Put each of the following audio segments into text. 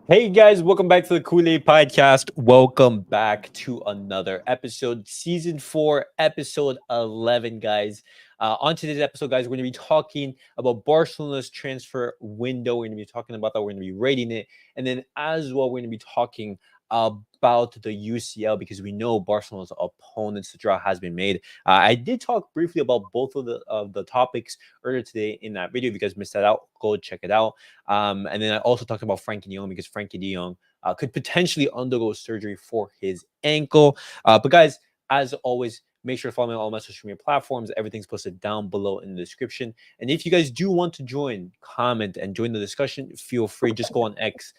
Hey guys, welcome back to the CulePodcast. Welcome back to another episode, season 4, episode 11, guys. On today's episode, guys, we're going to be talking about Barcelona's transfer window. We're going to be talking about that. We're going to be rating it. And then as well, we're going to be talking about the UCL because we know Barcelona's opponents. The draw has been made. I did talk briefly about both of the topics earlier today in that video. If you guys missed that out, go check it out. And then I also talked about Frankie de Jong because Frankie de Jong could potentially undergo surgery for his ankle. But guys, as always, make sure to follow me on all my social media platforms. Everything's posted down below in the description. And if you guys do want to join, comment, and join the discussion, feel free. Just go on X,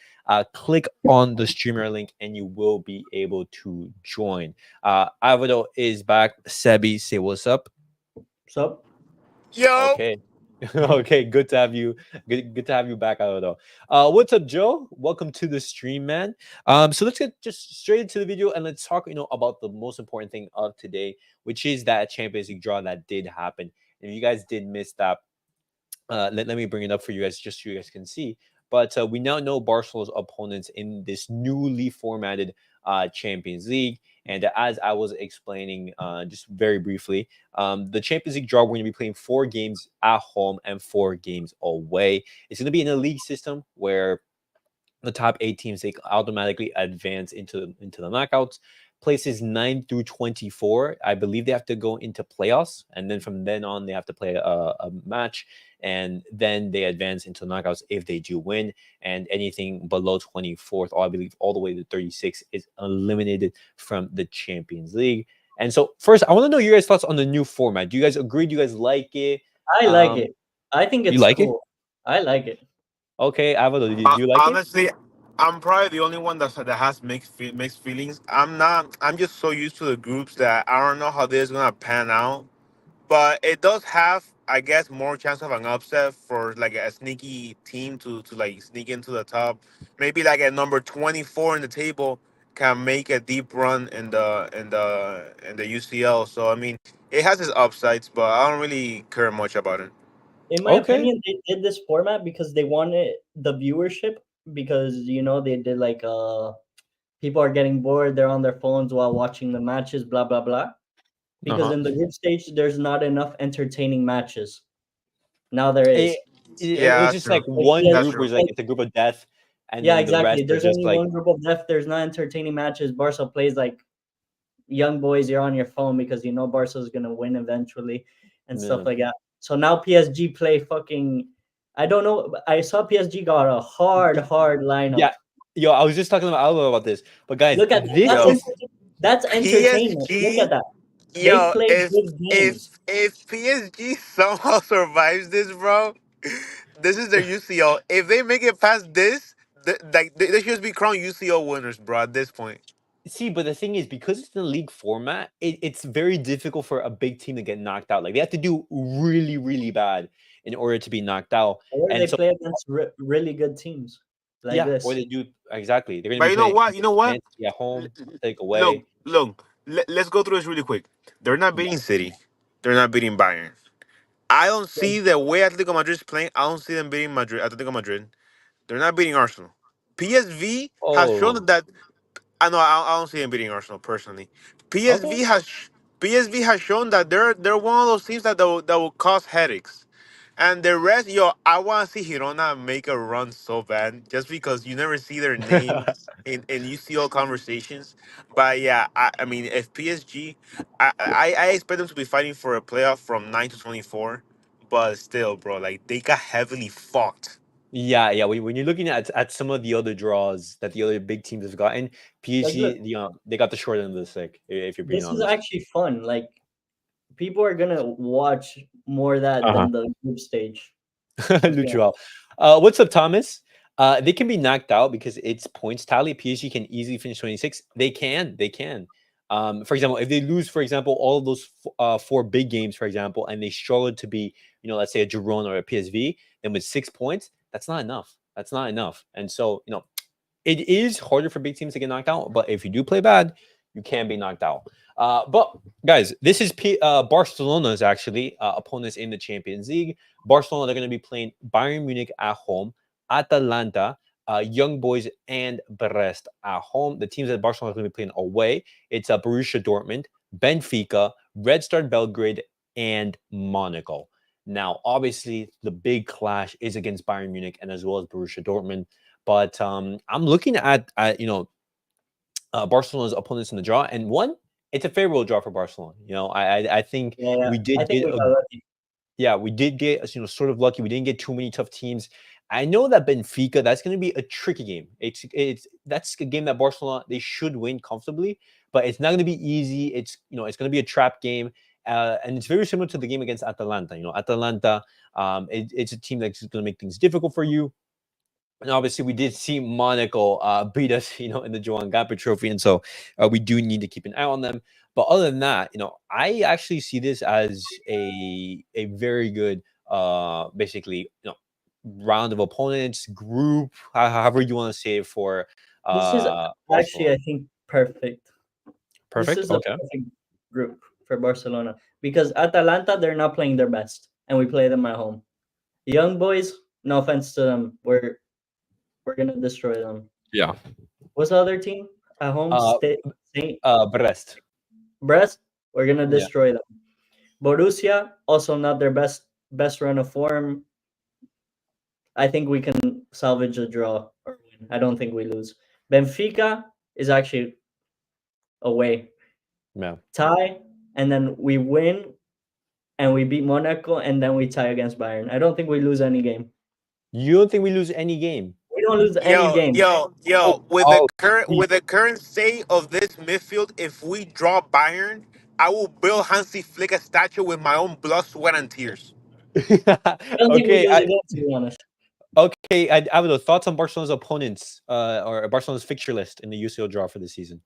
click on the streamer link, and you will be able to join. Alvaro is back. Sebi, say what's up. What's up? Yo. Okay. Okay, good to have you. Good to have you back, Alvaro. What's up, Joe? Welcome to the stream, man. So let's get just straight into the video and let's talk, about the most important thing of today, which is that Champions League draw that did happen. And if you guys did miss that, let me bring it up for you guys, just so you guys can see. But we now know Barcelona's opponents in this newly formatted Champions League. And as I was explaining just very briefly, the Champions League draw, we're going to be playing 4 games at home and 4 games away. It's going to be in a league system where the top 8 teams, they automatically advance into the knockouts. Places 9 through 24, I believe they have to go into playoffs. And then from then on, they have to play a match. And then they advance into knockouts if they do win. And anything below 24th, or I believe all the way to 36, is eliminated from the Champions League. And so first, I want to know your guys' thoughts on the new format. Do you guys agree? Do you guys like it? I like it. I think it's like cool. I like it. Okay, Avalo, do you like Honestly, I'm probably the only one that has mixed feelings. I'm not. I'm just so used to the groups that I don't know how this is gonna pan out. But it does have, I guess, more chance of an upset for like a sneaky team to like sneak into the top. Maybe like at number 24 in the table can make a deep run in the UCL. So I mean, it has its upsides, but I don't really care much about it. In my Okay. opinion, they did this format because they wanted the viewership because they did like people are getting bored, they're on their phones while watching the matches, blah blah blah. Because in the group stage there's not enough entertaining matches. Now there is. It's Yeah, just that's true. like one Yes, That's group where true. it's like it's a group of death, and yeah, then the exactly. rest are There's just only like one group of death. There's not entertaining matches. Barca plays like young boys. You're on your phone because you know Barca's gonna win eventually and stuff yeah. like that. So now PSG play fucking. I don't know. I saw PSG got a hard lineup. Yeah. Yo, I was just talking about Alvaro about this, but guys, Look at this that. Yo, is That's entertainment. Look PSG. at that. They Yo, play if good if games. if PSG somehow survives this, bro, this is their UCL. If they make it past this, they should be crowned UCL winners, bro. At this point, see, but the thing is, because it's the league format, it's very difficult for a big team to get knocked out. Like they have to do really, really bad in order to be knocked out, Or and they so play against really good teams like yeah, or this. they do exactly. They're going to but be you know playing what? You know what? Man City at home, take Look, away. look. Let's go through this really quick. They're not Yeah. beating City. They're not beating Bayern. I don't Yeah, see the way Atletico Madrid is playing. I don't see them beating Atletico Madrid. They're not beating Arsenal. PSV has Oh, shown that. I don't see them beating Arsenal personally. okay. PSV has PSV has shown that they're one of those teams that will cause headaches. And the rest, yo, I want to see Girona make a run so bad, just because you never see their name in UCL conversations. But yeah, I mean, if PSG, I expect them to be fighting for a playoff from 9 to 24. But still, bro, like they got heavily fucked. Yeah, yeah. When you're looking at some of the other draws that the other big teams have gotten, like look, PSG, they got the short end of the stick. If you're being this is honest. actually fun. Like people are gonna watch more of that Uh than the group stage. huh. Let's be honest. Luchual. What's up, Thomas? They can be knocked out because it's points tally. PSG can easily finish 26. They can. They can. For example, if they lose, for example, all of those 4 big games, for example, and they struggle to be, let's say a Girona or a PSV, then with 6 points, that's not enough. That's not enough. And so, it is harder for big teams to get knocked out, but if you do play bad, you can be knocked out. But guys, this is Barcelona's actually opponents in the Champions League. Barcelona, they're going to be playing Bayern Munich at home, Atalanta, Young Boys, and Brest at home. The teams that Barcelona is going to be playing away, it's Borussia Dortmund, Benfica, Red Star Belgrade, and Monaco. Now, obviously, the big clash is against Bayern Munich and as well as Borussia Dortmund. But I'm looking at Barcelona's opponents in the draw, and one, it's a favorable draw for Barcelona. I think Yeah, yeah. we I did think get we a got lucky. yeah, we did get sort of lucky. We didn't get too many tough teams. I know that Benfica, that's going to be a tricky game. It's that's a game that Barcelona they should win comfortably, but it's not going to be easy. It's going to be a trap game, and it's very similar to the game against Atalanta. Atalanta, it's a team that's going to make things difficult for you. And obviously, we did see Monaco beat us, in the Joan Gamper Trophy, and so we do need to keep an eye on them. But other than that, I actually see this as a very good, basically, round of opponents, group, however you want to say it for This is actually, Barcelona. I think, perfect. This Perfect. is a Okay. perfect group for Barcelona because Atalanta, they're not playing their best, and we play them at home. Young Boys, no offense to them, we're gonna destroy them. Yeah. What's the other team at home? Uh, Saint Brest. Brest, we're gonna Yeah. destroy them. Borussia, also not their best run of form. I think we can salvage a draw or win. I don't think we lose. Benfica is actually away. Yeah. Tie, and then we win and we beat Monaco and then we tie against Bayern. I don't think we lose any game. You don't think we lose any game? We don't lose any Yo, game. yo, Oh, yo! With the oh, current with the current state of this midfield, if we draw Bayern, I will build Hansi Flick a statue with my own blood, sweat, and tears. I don't think we okay. lose a game, to be honest. Okay, I have thoughts on Barcelona's opponents, or Barcelona's fixture list in the UCL draw for this season.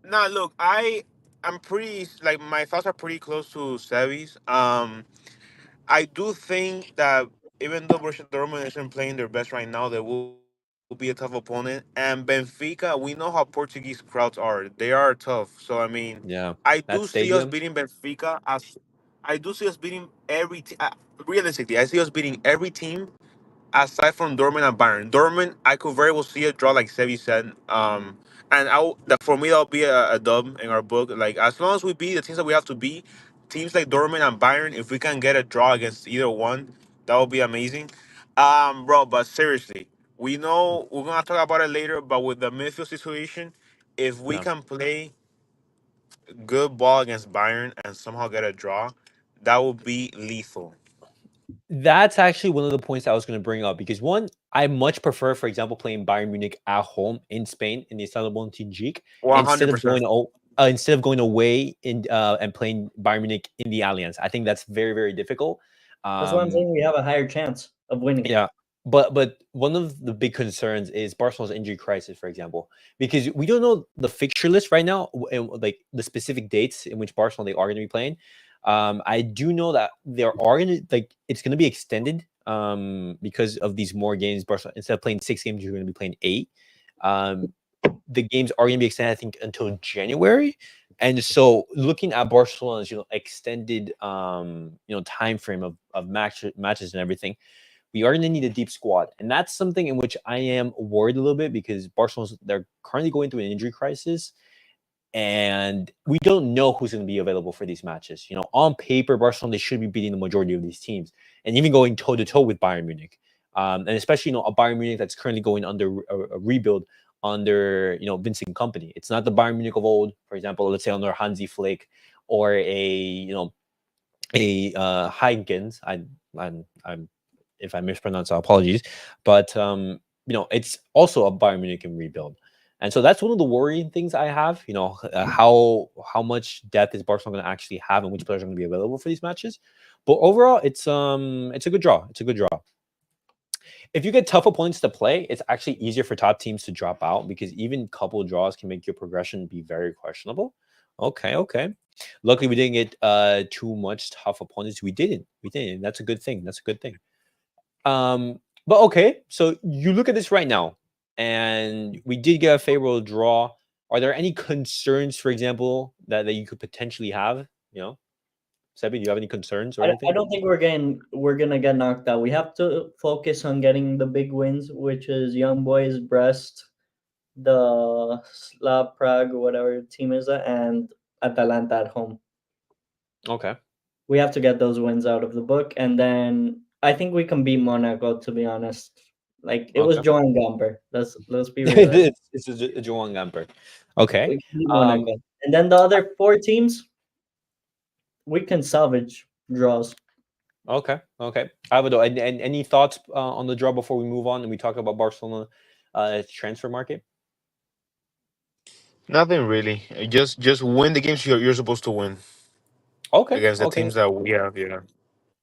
Nah, look, I'm pretty like my thoughts are pretty close to Sevi's. I do think that even though Borussia Dortmund isn't playing their best right now, they will be a tough opponent. And Benfica, we know how Portuguese crowds are. They are tough. So I mean, Yeah, I do that see us beating stadium. Benfica as I do see us beating every team. Realistically, I see us beating every team aside from Dortmund and Bayern. Dortmund, I could very well see a draw, like Sevi said. And that for me that'll be a dub in our book. Like as long as we beat the teams that we have to beat, teams like Dortmund and Bayern, if we can get a draw against either one, that would be amazing. Bro, but seriously, we know we're gonna talk about it later. But with the midfield situation, if we Yeah. can play good ball against Bayern and somehow get a draw, that would be lethal. That's actually one of the points I was going to bring up because one, I much prefer, for example, playing Bayern Munich at home in Spain in the Estadio Montjuic One instead hundred of percent. going away and playing Bayern Munich in the Allianz. I think that's very very difficult. That's why I'm Um, saying we have a higher chance of winning. Yeah, but one of the big concerns is Barcelona's injury crisis, for example, because we don't know the fixture list right now, and like the specific dates in which Barcelona they are going to be playing. I do know that there are going to it's going to be extended because of these more games. Barcelona instead of playing 6 games, you're going to be playing 8. Um, the games are going to be extended, I think, until January. And so, looking at Barcelona's extended time frame of matches and everything, we are going to need a deep squad, and that's something in which I am worried a little bit because they're currently going through an injury crisis, and we don't know who's going to be available for these matches. On paper, Barcelona they should be beating the majority of these teams, and even going toe to toe with Bayern Munich, and especially a Bayern Munich that's currently going under a rebuild under Vincent Company. It's not the Bayern Munich of old, for example, let's say under Hansi Flick or a Heinkens. I'm if I mispronounce, apologies. But it's also a Bayern Munich in rebuild, and so that's one of the worrying things I have. How much depth is Barcelona going to actually have, and which players are going to be available for these matches. But overall, it's a good draw. It's a good draw. If you get tough opponents to play, it's actually easier for top teams to drop out because even couple draws can make your progression be very questionable. Okay. Luckily, we didn't get too much tough opponents. We didn't. That's a good thing. That's a good thing. But okay, so you look at this right now, and we did get a favorable draw. Are there any concerns, for example, that you could potentially have? Sebi, do you have any concerns or I anything? don't think we're gonna get knocked out. We have to focus on getting the big wins, which is Young Boys, Brest, the Slav Prague, whatever team is that, and Atalanta at home. Okay. We have to get those wins out of the book, and then I think we can beat Monaco. To be honest, like it was Okay. Joan Gamper. Let's be realistic. It's a Joan Gamper. Okay. We can beat Um. Monaco, and then the other four teams we can salvage draws. Okay. Okay. Alvaro, and any thoughts on the draw before we move on and we talk about Barcelona transfer market? Nothing really. Just win the games you're supposed to win Okay. against the Okay. teams that we have. Yeah.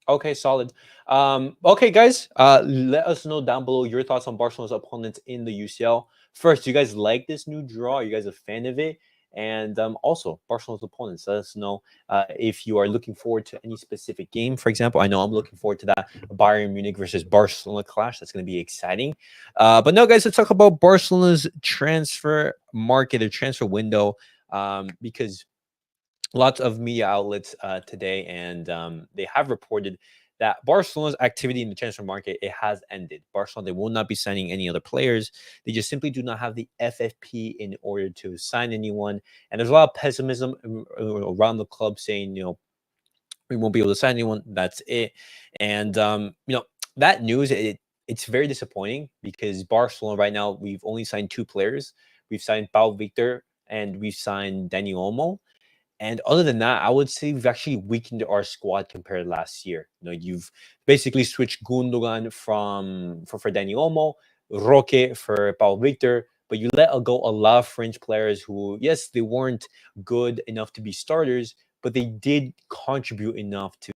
Okay, solid. Okay, guys, let us know down below your thoughts on Barcelona's opponents in the UCL. First, do you guys like this new draw? Are you guys a fan of it? And also, Barcelona's opponents. Let us know if you are looking forward to any specific game. For example, I know I'm looking forward to that Bayern Munich versus Barcelona clash. That's going to be exciting. But no, guys, let's talk about Barcelona's transfer market or transfer window because lots of media outlets today, and they have reported that Barcelona's activity in the transfer market it has ended. Barcelona they will not be signing any other players. They just simply do not have the FFP in order to sign anyone. And there's a lot of pessimism around the club saying, we won't be able to sign anyone. That's it. And that news it's very disappointing because Barcelona right now we've only signed two players. We've signed Pau Victor and we've signed Dani Olmo. And other than that, I would say we've actually weakened our squad compared to last year. You've basically switched Gundogan for Dani Olmo, Roque for Paul Victor, but you let go a lot of French players who, yes, they weren't good enough to be starters, but they did contribute enough to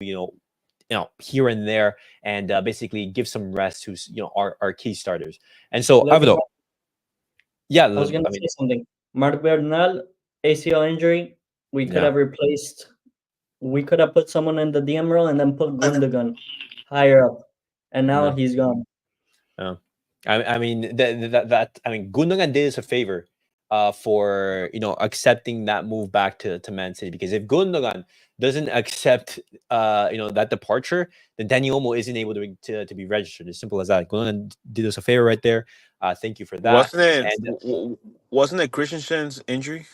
here and there and basically give some rest to our key starters. And so Look, Alvaro, yeah, I was gonna I say mean, something. Marc Bernal ACL injury. We could yeah, have replaced. We could have put someone in the DM role and then put Gundogan higher up, and now no. he's gone. Yeah. I mean that I mean Gundogan did us a favor for accepting that move back to Man City because if Gundogan doesn't accept that departure, then Dani Olmo isn't able to be registered. As simple as that. Gundogan did us a favor right there. Thank you for that. Wasn't it? And Wasn't it Christensen's injury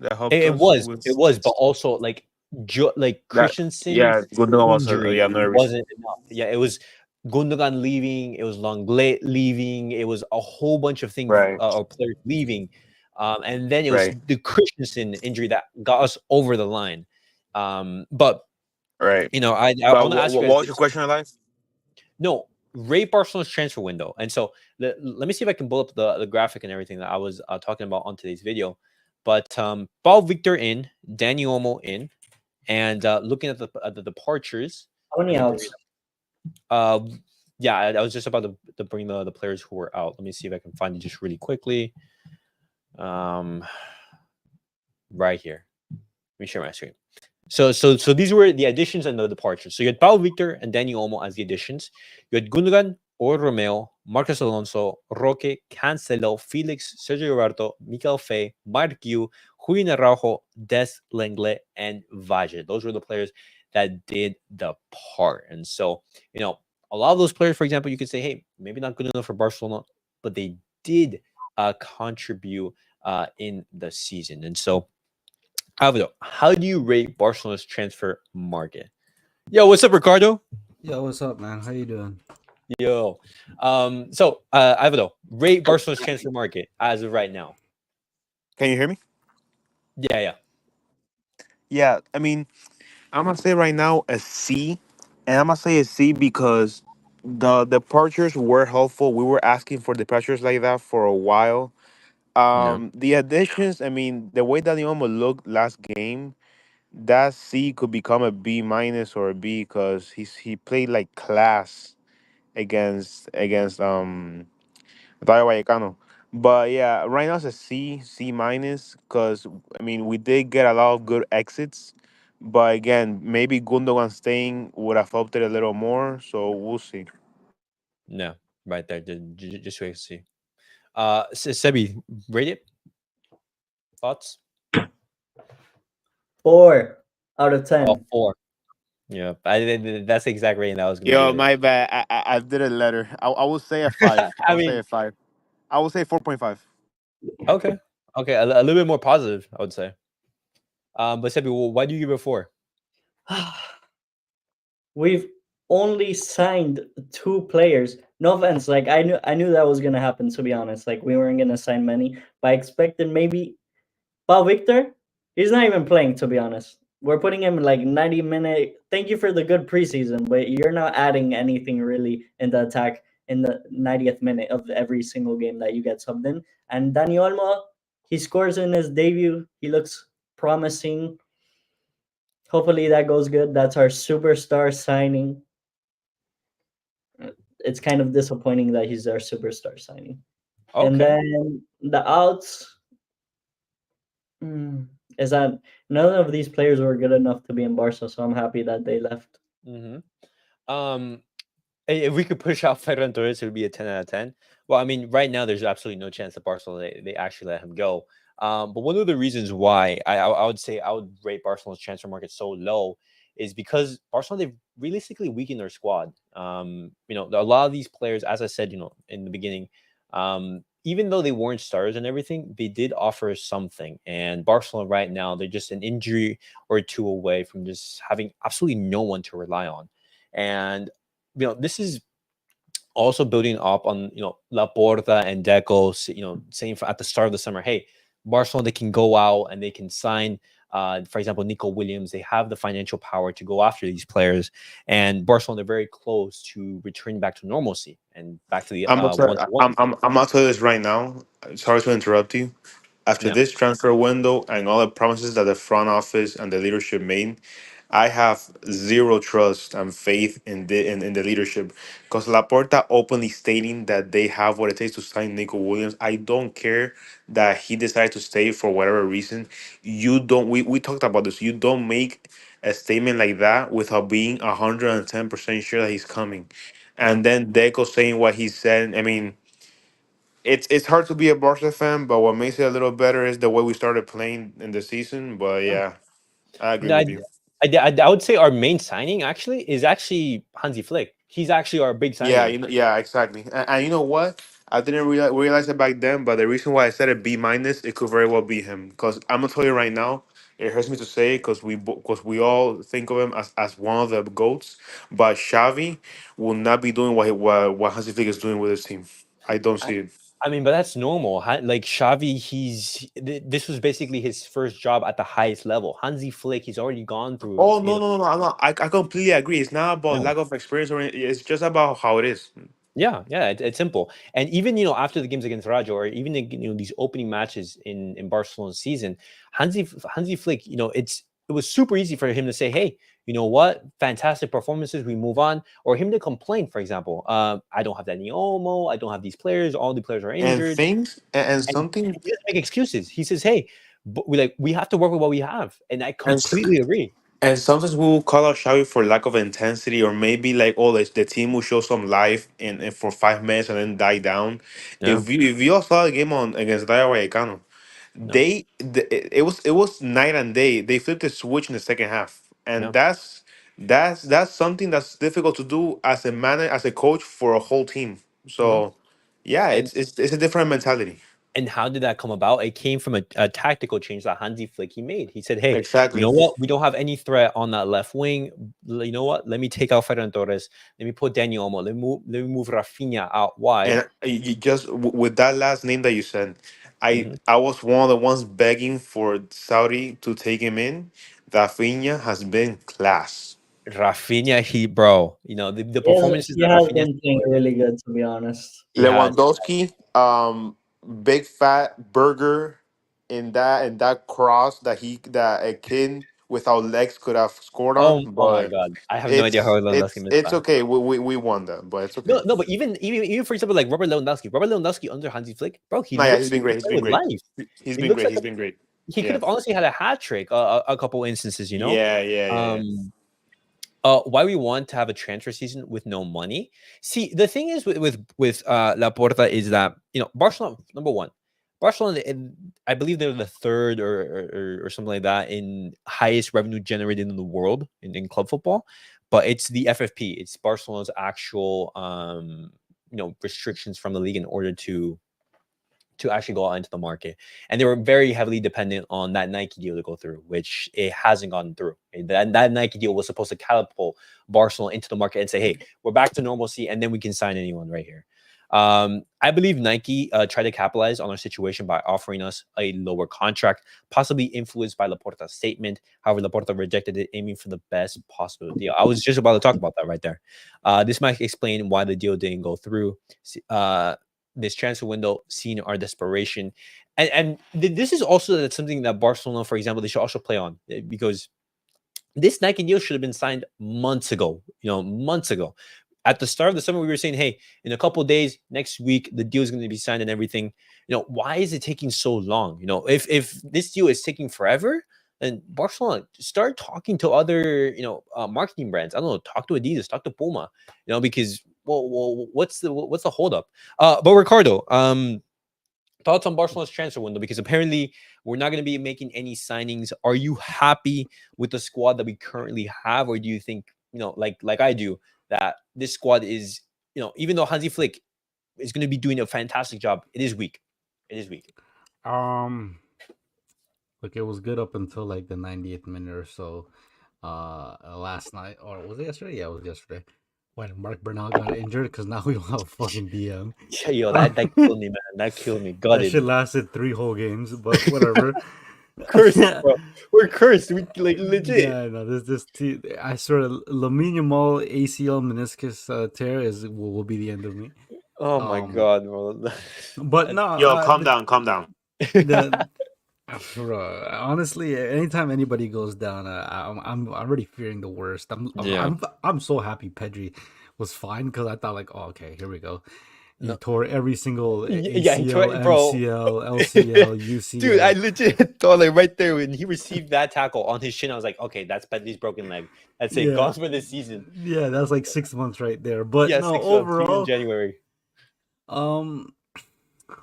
that helped it us was with it was, but also like that? Yeah, Christensen's Gundogan was. injury Yeah, no reason. wasn't enough. Yeah, it was Gundogan leaving, it was Longley leaving, it was a whole bunch of things Right. or players leaving, and then it was Right. the Christensen injury that got us over the line. But Right. I But want to ask you what guys was your this. question, Alive? No, rate Barcelona's transfer window, and so let me see if I can pull up the graphic and everything that I was talking about on today's video. But Paul Victor in, Dani Olmo in, and looking at the departures, How let many me bring it outs? up. Yeah, I was just about to bring the players who were out. Let me see if I can find it just really quickly. Right here. Let me share my screen. So these were the additions and the departures. So you had Paulo Victor and Dani Olmo as the additions. You had Gundogan, or Romeo, Marcos Alonso, Roque, Cancelo, Felix, Sergio Roberto, Mikel Fey, Mark Yu, Julian Araujo, Des Lengle, and Valle. Those were the players that did the part. And so, a lot of those players, for example, you could say, hey, maybe not good enough for Barcelona, but they did contribute in the season. And so, Alvaro, how do you rate Barcelona's transfer market? Yo, what's up, Ricardo? Yo, what's up, man? How you doing? Yo, Alvaro, rate Barcelona's transfer market as of right now. Can you hear me? Yeah, yeah, Yeah. I mean, I'm gonna say right now a C, and I'm gonna say a C because the departures were helpful. We were asking for departures like that for a while. no, The additions. I mean, the way that Dioma looked last game, that C could become a B minus or a B because he played like class against Rayo Vallecano. But yeah, right now it's a C minus because I mean we did get a lot of good exits, but again maybe Gundogan staying would have helped it a little more. So we'll see. no, right there. Just wait to see. Sebi, rate it. Thoughts? 4 out of Oh, 10. four. Yeah, that's the exact rating that I was gonna Yo, give it. my bad. I did a letter. I will say a five. I I'll say mean, a five. I will say 4.5. okay, okay, a little bit more positive, I would say. But Sebi, why do you give it 4? We've only signed 2 players. No offense, like I knew that was gonna happen. To be honest, like we weren't gonna sign many, but I expected maybe. Paul Victor, he's not even playing. To be honest, we're putting him like 90-minute. Thank you for the good preseason, but you're not adding anything really in the attack in the 90th minute of every single game that you get subbed in. And Dani Olmo, he scores in his debut. He looks promising. Hopefully that goes good. That's our superstar signing. It's kind of disappointing that he's our superstar signing. And Okay. then the outs is that none of these players were good enough to be in Barca, so I'm happy that they left. Mm-hmm. If we could push out Ferran Torres, it would be a 10 out of 10. Well, I mean, right now there's absolutely no chance that Barcelona they actually let him go. But one of the reasons why I would say I would rate Barcelona's transfer market so low is because Barcelona they've realistically weakened their squad. A lot of these players, as I said, in the beginning, even though they weren't stars and everything, they did offer something. And Barcelona right now, they're just an injury or two away from just having absolutely no one to rely on. And this is also building up on Laporta and Deco, saying at the start of the summer, hey, Barcelona they can go out and they can sign, for example, Nico Williams. They have the financial power to go after these players, and Barcelona they're very close to returning back to normalcy and back to the I'm gonna one to tell, one. I'm gonna tell you this right now. Sorry to interrupt you. After Yeah, this transfer window and all the promises that the front office and the leadership made, I have zero trust and faith in the leadership. Because Laporta openly stating that they have what it takes to sign Nico Williams. I don't care that he decided to stay for whatever reason. You don't. We talked about this. You don't make a statement like that without being 110% sure that he's coming. yeah. And then Deco saying what he said. I mean, it's hard to be a Barca fan, but what makes it a little better is the way we started playing in the season. But yeah, I agree No, with you. I would say our main signing is actually Hansi Flick. He's actually our big Yeah, signing. yeah, exactly. And you know what? I didn't realize it back then, but the reason why I said a B minus, it could very well be him. Because I'm gonna tell you right now, it hurts me to say because we all think of him as one of the goats, but Xavi will not be doing what Hansi Flick is doing with his team. I don't I, see it. I mean, but that's normal. Like Xavi, this was basically his first job at the highest level. Hansi Flick, he's already gone through. Oh no, no, no, no! I'm not, I completely agree. It's not about Yeah. lack of experience or it's just about how it is. Yeah, it's simple. And even after the games against Rajo, or even these opening matches in Barcelona's season, Hansi Flick, it was super easy for him to say, hey, you know what, fantastic performances, we move on, or him to complain, for example, I don't have Dani Olmo, I don't have these players, all the players are And injured, things and and something he doesn't make excuses. He says, hey, but we have to work with what we have, and I and completely agree. And sometimes we will call out Xavi for lack of intensity, or maybe like, oh, the team will show some life in for 5 minutes and then die down. Yeah, If you all saw the game on against Rayo Vallecano, no, it was night and day. They flipped the switch in the second half, and no, that's something that's difficult to do as a manager, as a coach for a whole team. mhm. So yeah, it's a different mentality. And how did that come about? It came from a tactical change that Hansi Flick he made. He said, "Hey, you Exactly. know what? We don't have any threat on that left wing. You know what? Let me take out Ferran Torres. Let me put Daniel Olmo. Let me move Raphinha out wide." And you just with that last name that you said, Mhm. I was one of the ones begging for Saudi to take him in. Rafinha has been class. Raphinha, bro, the performances He that has Raphinha been playing scored, really good, to be honest. he has. Lewandowski, big fat burger in that cross that a kid without legs could have scored on, Oh my but God, I have no idea how Lewandowski missed it's that. okay. We won that, but it's okay. No, but even for example, like Robert Lewandowski under Hansi Flick, bro, he No, yeah, he's looks been like great. he's He's playing been with great. life. He's He been looks great. like He's been great. he could Yeah, have honestly had a hat trick a couple instances. yeah, yeah, yeah, yeah. Um, why we want to have a transfer season with no money. See, the thing is with Laporta is that Barcelona, number one, Barcelona, I believe they're the third or something like that in highest revenue generated in the world in club football, but it's the FFP. It's Barcelona's actual restrictions from the league in order to actually go out into the market. And they were very heavily dependent on that Nike deal to go through, which it hasn't gone through. That Nike deal was supposed to catapult Barcelona into the market and say, hey, we're back to normalcy, and then we can sign anyone right here. I believe Nike tried to capitalize on our situation by offering us a lower contract, possibly influenced by Laporta's statement. However, Laporta rejected it, aiming for the best possible deal. I was just about to talk about that right there. This might explain why the deal didn't go through. This transfer window, seeing our desperation, and this is also something that Barcelona, for example, they should also play on, because this Nike deal should have been signed months ago. Months ago. At the start of the summer, we were saying, hey, in a couple of days, next week, the deal is going to be signed and everything. Why is it taking so long? If this deal is taking forever, then Barcelona start talking to other, marketing brands. I don't know, talk to Adidas, talk to Puma, because what's the holdup? But Ricardo, thoughts on Barcelona's transfer window, because apparently we're not going to be making any signings. Are you happy with the squad that we currently have, or do you think, like I do, that this squad is, even though Hansi Flick is going to be doing a fantastic job, it is weak. It is weak. Look, it was good up until like the 90th minute or so. Last night, or was it yesterday? Yeah, it was yesterday. When Mark Bernal got injured, because now we don't have a fucking DM. Yeah, yo, that killed me, man. That killed me. That shit lasted 3 whole games, but whatever. Cursed, bro. We're cursed. We legit. Yeah, no, this I swear, Lamine Yamal ACL meniscus tear will be the end of me. Oh my god, bro. But no, Yo, calm down. Bro, honestly, anytime anybody goes down, I'm already fearing the worst. I'm so happy Pedri was fine, because I thought like, oh, okay, here we go. He tore every single ACL, he tore it, bro. MCL, LCL, UCL. Dude, I legit thought like right there when he received that tackle on his shin, I was like, okay, that's Pedri's broken leg. That's it, gone for this season. Yeah, that's like 6 months right there. But yeah, no, 6 overall, months, January.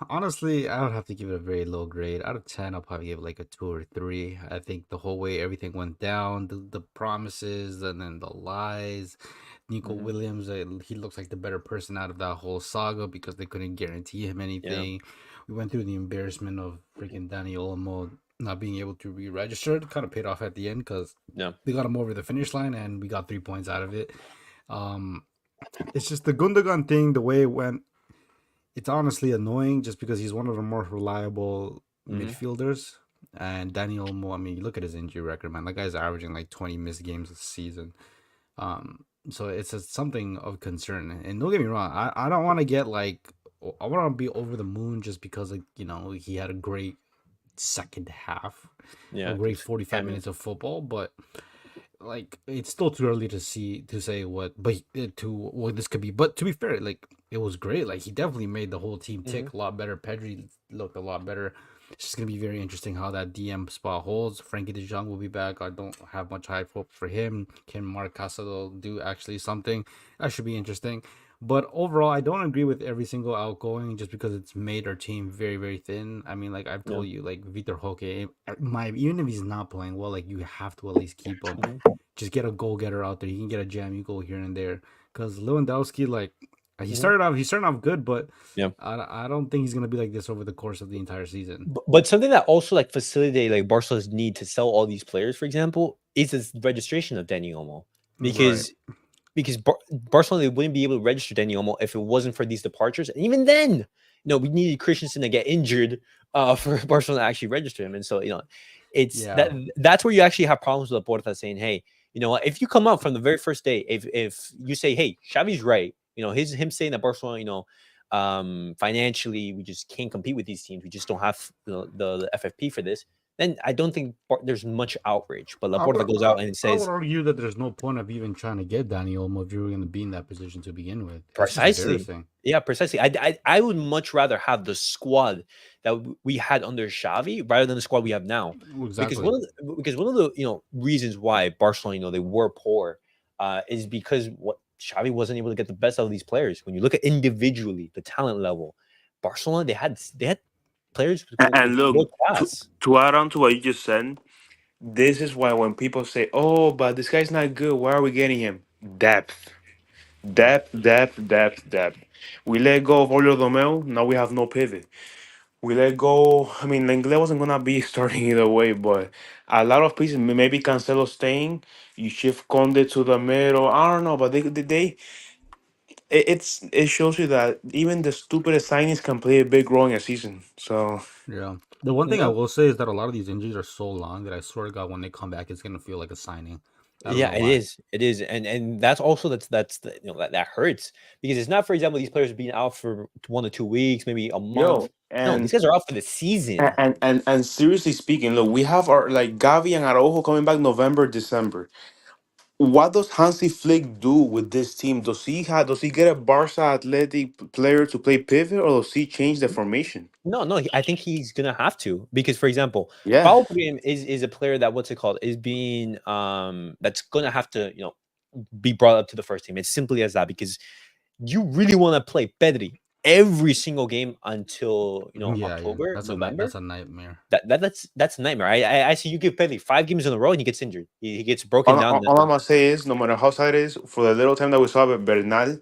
Honestly, I would have to give it a very low grade. Out of 10, I'll probably give it like a 2 or 3. I think the whole way everything went down, the promises and then the lies. Nico Williams, he looks like the better person out of that whole saga, because they couldn't guarantee him anything. Yeah. We went through the embarrassment of freaking Dani Olmo not being able to re-register. It kind of paid off at the end, because they got him over the finish line and we got 3 points out of it. It's just the Gundogan thing, the way it went. It's honestly annoying, just because he's one of the more reliable midfielders. And Dani Olmo, I mean, you look at his injury record, man. That guy's averaging like 20 missed games this season. So it's something of concern. And don't get me wrong, I don't want to get like, I want to be over the moon just because, like, he had a great second half. A great 45 minutes of football, but like, it's still too early to say what this could be. But to be fair, like, it was great. Like, he definitely made the whole team tick a lot better. Pedri looked a lot better. It's just gonna be very interesting how that DM spot holds. Frankie de Jong will be back. I don't have much high hope for him. Can Marc Casado do actually something? That should be interesting. But overall, I don't agree with every single outgoing, just because it's made our team very, very thin. I mean, like I've told you, like Vitor Roque, even if he's not playing well, like, you have to at least keep him. Just get a goal getter out there. You can get a jam goal here and there. Because Lewandowski, like, he started off good, but I don't think he's gonna be like this over the course of the entire season. But something that also like facilitate like Barcelona's need to sell all these players, for example, is this registration of Dani Olmo, because Barcelona wouldn't be able to register Dani Olmo if it wasn't for these departures. And even then, we needed Christensen to get injured for Barcelona to actually register him. And so it's that's where you actually have problems with Laporta saying, hey, you know what, if you come out from the very first day, if you say, hey, Xavi's right. Him saying that Barcelona, financially, we just can't compete with these teams. We just don't have the FFP for this. Then I don't think there's much outrage. But Laporta goes out and says, I would argue that there's no point of even trying to get Dani Olmo if you were going to be in that position to begin with. Precisely. Yeah, precisely. I would much rather have the squad that we had under Xavi rather than the squad we have now. Exactly. Because one of the reasons why Barcelona, they were poor, is because Xavi wasn't able to get the best out of these players. When you look at individually the talent level, Barcelona, they had players And with look, world class. to add on to what you just said, this is why when people say, "Oh, but this guy's not good. Why are we getting him?" Depth, depth. We let go of Olio Domeo. Now we have no pivot. We let go. I mean, Lenglet wasn't gonna be starting either way, but a lot of pieces. Maybe Cancelo staying. You shift Conde to the middle. I don't know, but it shows you that even the stupidest signings can play a big role in a season. So Yeah. The one thing I No. will say is that a lot of these injuries are so long that I swear to God, when they come back, it's gonna feel like a signing. I don't Yeah, know it why. is. It is, and that's also that hurts because it's not, for example, these players being out for 1 to 2 weeks, maybe a month. yo, No, these and guys are out for the season. and seriously speaking, look, we have our like Gavi and Araujo coming back November, December. What does Hansi Flick do with this team? Does he get a Barca athletic player to play pivot, or does he change the formation? No, I think he's gonna have to because, for example, Yeah, Paul Graham is a player that what's it called is being that's gonna have to be brought up to the first team. It's simply as that because you really want to play Pedri every single game until Yeah. October, That's November. that's a nightmare. That's a nightmare. I see you give Pedri 5 games in a row and he gets injured. He gets broken all, down. all I'm gonna say is, no matter how sad it is, for the little time that we saw with Bernal,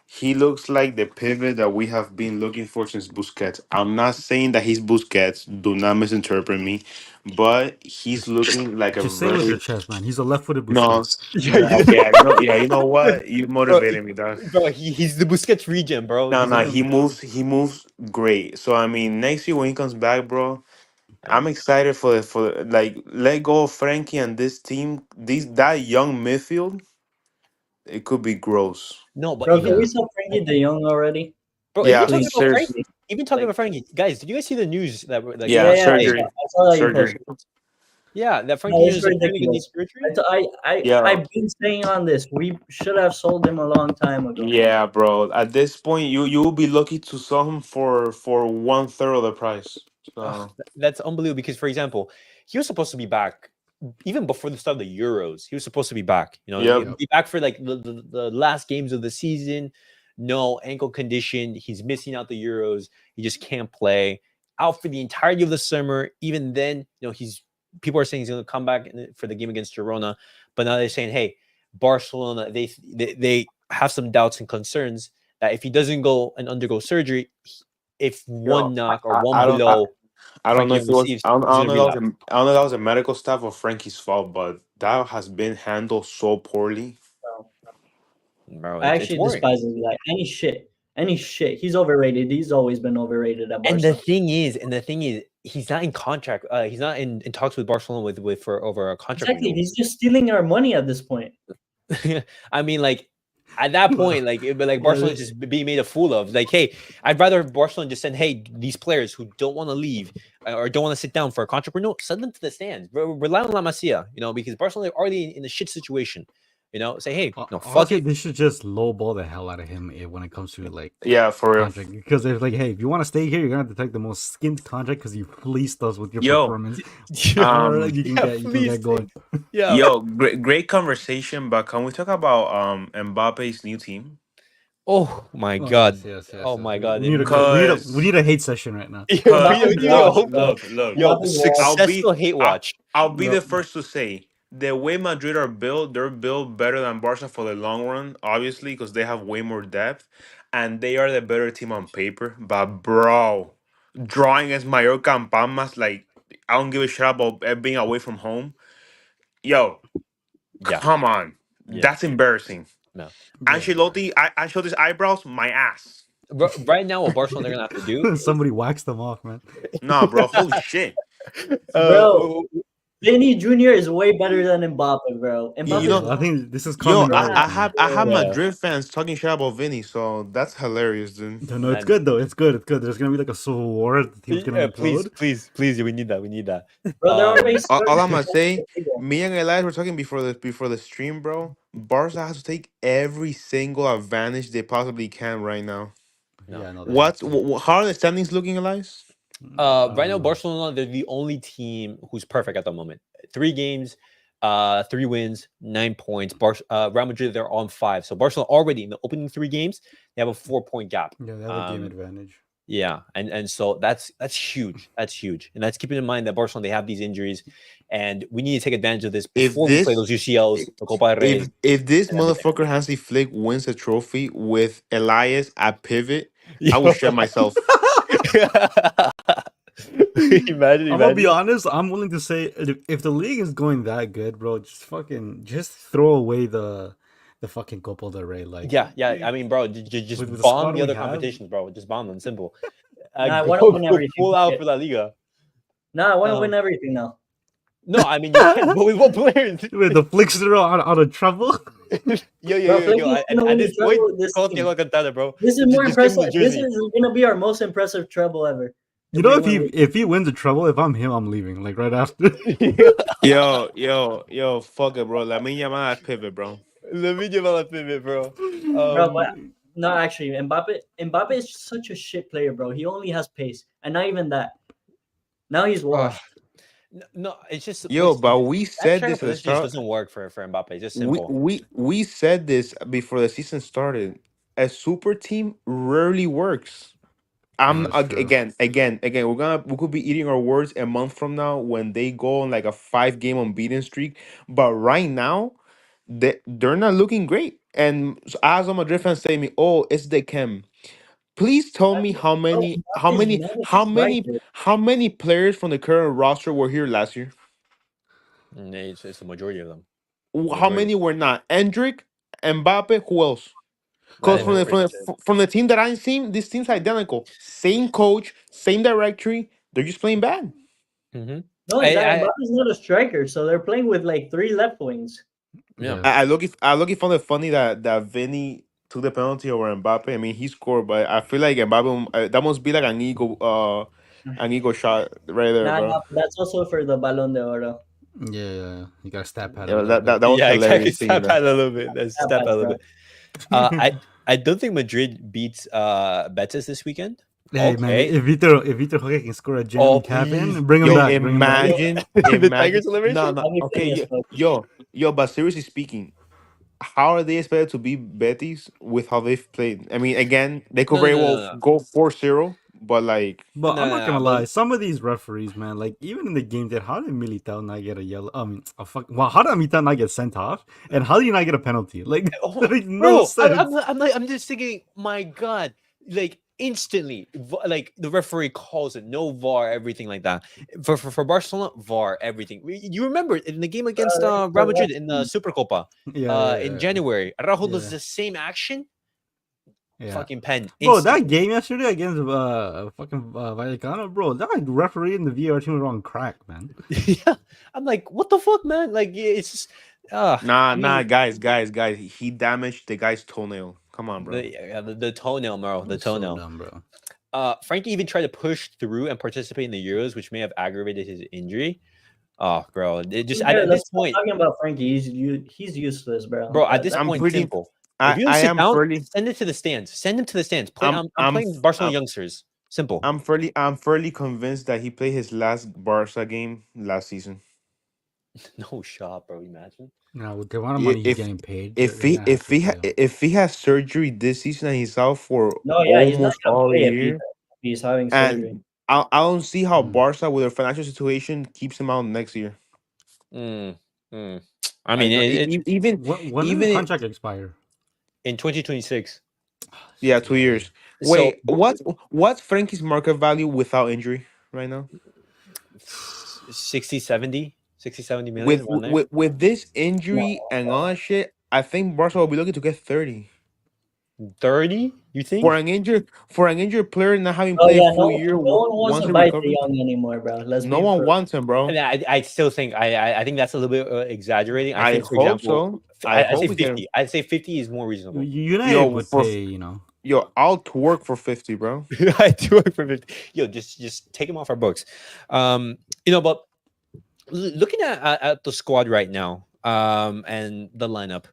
he looks like the pivot that we have been looking for since Busquets. I'm not saying that he's Busquets. Do not misinterpret me, but he's Just looking like a just say it with your very chest, man. He's a left-footed no. Busquets. Yeah, No, okay, you know what? You bro, motivated me, dog. bro, he's the Busquets regen, bro. No, He's no, literally. he moves great. So I mean, next year when he comes back, bro, Yeah. I'm excited like let go of Frankie and this team. That young midfield, it could be gross. No, but Bro, can we even Yeah. sell Frankie De Jong already? bro, even Yeah, talking Please, about seriously. Frankie, even talking like, about Frankie, guys, did you guys see the news that were like Yeah, yeah, I today? saw, surgery, I saw that you surgery. posted. Yeah, that No, Frankie it's is apparently gonna need ridiculous. surgery. Yeah, I've been saying on this. We should have sold him a long time ago. yeah, bro. At this point, you will be lucky to sell him for 1/3 of the price. Ugh, So that's unbelievable because, for example, he was supposed to be back even before the start of the Euros. He was supposed to be back. yep. Yep. Be back for like the last games of the season. No ankle condition. He's missing out the Euros. He just can't play. Out for the entirety of the summer. Even then, he's people are saying he's going to come back for the game against Girona, but now they're saying, hey, Barcelona, they have some doubts and concerns that if he doesn't go and undergo surgery, if Yo, one knock or one I don't I, below I don't know Frankie if Young it was receives, he's I don't gonna know that was relapse. I don't know that was a medical staff or Frankie's fault, but that has been handled so poorly. So, Bro, I it's actually worrying. despise this guy. Any shit. He's overrated. He's always been overrated at And the Barca. thing is, he's not in contract. He's not in talks with Barcelona with for over a contract Exactly. renewal. He's just stealing our money at this point. I mean, like at that point, like Barcelona just being made a fool of. Like, hey, I'd rather Barcelona just send, hey, these players who don't want to leave or don't want to sit down for a contract renewal, send them to the stands. Rely on La Masia, because Barcelona are already in a shit situation. Say, hey, no, fuck Honestly, it. they should just lowball the hell out of him when it comes to like Yeah, for real. contract, because they're like, hey, if you want to stay here, you're gonna have to take the most skint contract because you fleeced us with your Yo, performance. um, You can Yeah, get please, going. yeah. yo, great conversation, but can we talk about Mbappe's new team? Oh my Oh god. yes. Oh my god. We need a we Cause need a hate session right now. Yeah, Mbappe's we need a washed, whole bro. look, yo Mbappe's washed. successful hate watch. I'll be Bro, the first to say the way Madrid are built, they're built better than Barca for the long run, obviously, because they have way more depth, and they are the better team on paper. But bro, drawing against Mallorca and Palmas, like I don't give a shit about being away from home. Yo, Yeah, come on, yeah. that's embarrassing. No. Yeah, Ancelotti, I showed his eyebrows, my ass. Right now, what Barcelona they're gonna have to do is somebody waxed them off, man. Nah, bro, holy shit. bro, uh, Vinny Jr. is way better than Mbappe, bro. You Mbappe's know, I think this is yo, common trash, knowledge now. I have bro. yeah. Madrid fans talking shit about Vinny, so that's hilarious, dude. No, it's And good though. It's good. It's good. There's gonna be like a civil war. The team's gonna yeah, please, implode. please, we need that. We need that. Bro, they're Um, already All starting I'm to gonna go to say, the table. me and Elias were talking before the stream, bro. Barca has to take every single advantage they possibly can right now. no. Yeah, no, they have to. How are the standings looking, Elias? Right now, Barcelona they're the only team who's perfect at the moment. 3 games, 3 wins, 9 points. Real Madrid they're on 5. So Barcelona already in the opening 3 games they have a 4-point gap. Yeah, they have a game advantage. Yeah, and so that's huge. That's huge, and that's keeping in mind that Barcelona, they have these injuries, and we need to take advantage of this If before we play this those UCLs, the Copa del Rey, if this and everything. motherfucker Hansi Flick wins a trophy with Elias at pivot, I will Yo. shit myself. Imagine, I'm gonna be imagine. honest. I'm willing to say if the league is going that good, bro, just throw away the fucking Copa del Rey. Like Yeah, yeah. I mean, bro, just with the bomb squad the we other have, competitions, bro. Just bomb them. Simple. Nah, I want to Go, win go everything. full out Okay. for La Liga. Nah, I want to Um, win everything now. no, I mean you can, but with what players? with the Flickster on a trouble. Bro, Flick is At, gonna at win the this treble point, with this call team. Thiago Cantata, bro. This is more Just give him impressive. the This jersey. is gonna be our most impressive treble ever. You If know, we if win he with if he wins the treble, if I'm him, I'm leaving. Like right after. Yo, fuck it, bro. Let me Yamal at pivot, bro. Let me give a pivot, bro. bro, but no, actually, Mbappe is such a shit player, bro. He only has pace, and not even that. Now he's Uh, washed. no, it's just Yo, but we that said striker this at the position just start. doesn't work for Mbappe. It's just We simple. we we said this before the season started. A super team rarely works. Yeah, that's true. Again. We could be eating our words a month from now when they go on like a 5 game unbeaten streak. But right now, they're not looking great. And as a Madrid fan say me, oh, it's the chem. Please tell me Bro, Mbappe is not a striker. how many players from the current roster were here last year? It's the majority of them. How Majority. many were not? Endrick, Mbappe, who else? Because That is from pretty much it. from the team that I'm seeing, this team's identical. Same coach, same directory. They're just playing bad. Mm-hmm. No, like that. Mbappe's not a striker, so they're playing with like 3 left wings. Yeah. Yeah. I look it found it funny that Vinny took the penalty over Mbappe. I mean, he scored, but I feel like Mbappe that must be like an ego shot right there, Nah, bro. nah, that's also for the Ballon de Oro. Yeah. You gotta stat pad a Yeah, little bit. that was Yeah, exactly. hilarious seeing Step that. out a little bit. Let's That step bad, out a little bro. bit. I don't think Madrid beats Betis this weekend. Hey man, Okay. if Vitor Jorge can score a Oh jam cap please. in, bring him Yo, back. Bring him back. The imagine. Tiger No, celebration? no. I'll be Okay, funny as fuck. but seriously speaking, how are they expected to beat Betis with how they've played? I mean, again, they could No, no, very no, well no, go 4-0, but like, But no, I'm no, not no, gonna no. lie, But some of these referees, man, like even in the game, that how did Militao not get a yellow? Well, how did Militao not get sent off? And how do you not get a penalty? Like, oh, that makes no bro, sense. I'm just thinking, my God, like instantly, like the referee calls it no VAR, everything like that. For Barcelona, VAR, everything. You remember in the game against Real The Madrid ref in the Supercopa in Yeah, January, Araujo does yeah, the same action, yeah. fucking pen Bro, that instantly. game yesterday against fucking Vallecano, bro, that referee in the VR team was on crack, man. Yeah, I'm like, what the fuck, man? Like, it's just, I nah, mean, guys, he damaged the guy's toenail. Come on, bro. the toenail, Maro, the It's so toenail. dumb, bro. Frankie even tried to push through and participate in the Euros, which may have aggravated his injury. Oh, bro, it just Yeah, at this let's stop point, talking about Frankie. He's useless, bro. bro. At this I'm point, pretty. simple. If you don't I sit am down, fairly. send it to the stands. Send him to the stands. Play. I'm I'm playing Barcelona I'm youngsters. Simple. I'm fairly convinced that he played his last Barca game last season. No shot, bro. Imagine. Now with the amount of I- money he's If getting paid, they're gonna have to play him. if he has surgery this season and he's out for No, yeah, he's not almost gonna all play year, if he's having surgery. and I don't see how Mhm. Barca with their financial situation keeps him out next year. Mm, mm. I I mean, know When does the even contract expire? in 2026. yeah, Shit, 2 years. So Wait, what's Frankie's market value without injury right now? 60, 70, 60, 70 million around there. With this No, injury and all that shit, I think Barca will be looking to get 30 30, you for think? an injured player not having oh played a yeah, full year. no one wants Once to he buy De recovers, Jong anymore, bro. Let's no be one for wants him, bro. And I still think I think that's a little bit exaggerating. I I think, for hope example, so. I I'd say hope we get him. 50. I'd say 50 is more reasonable. United Yo, would for pay, I'll twerk for 50, bro. I do it for 50. Yo, just take him off our books. But looking at the squad right now, and the lineup.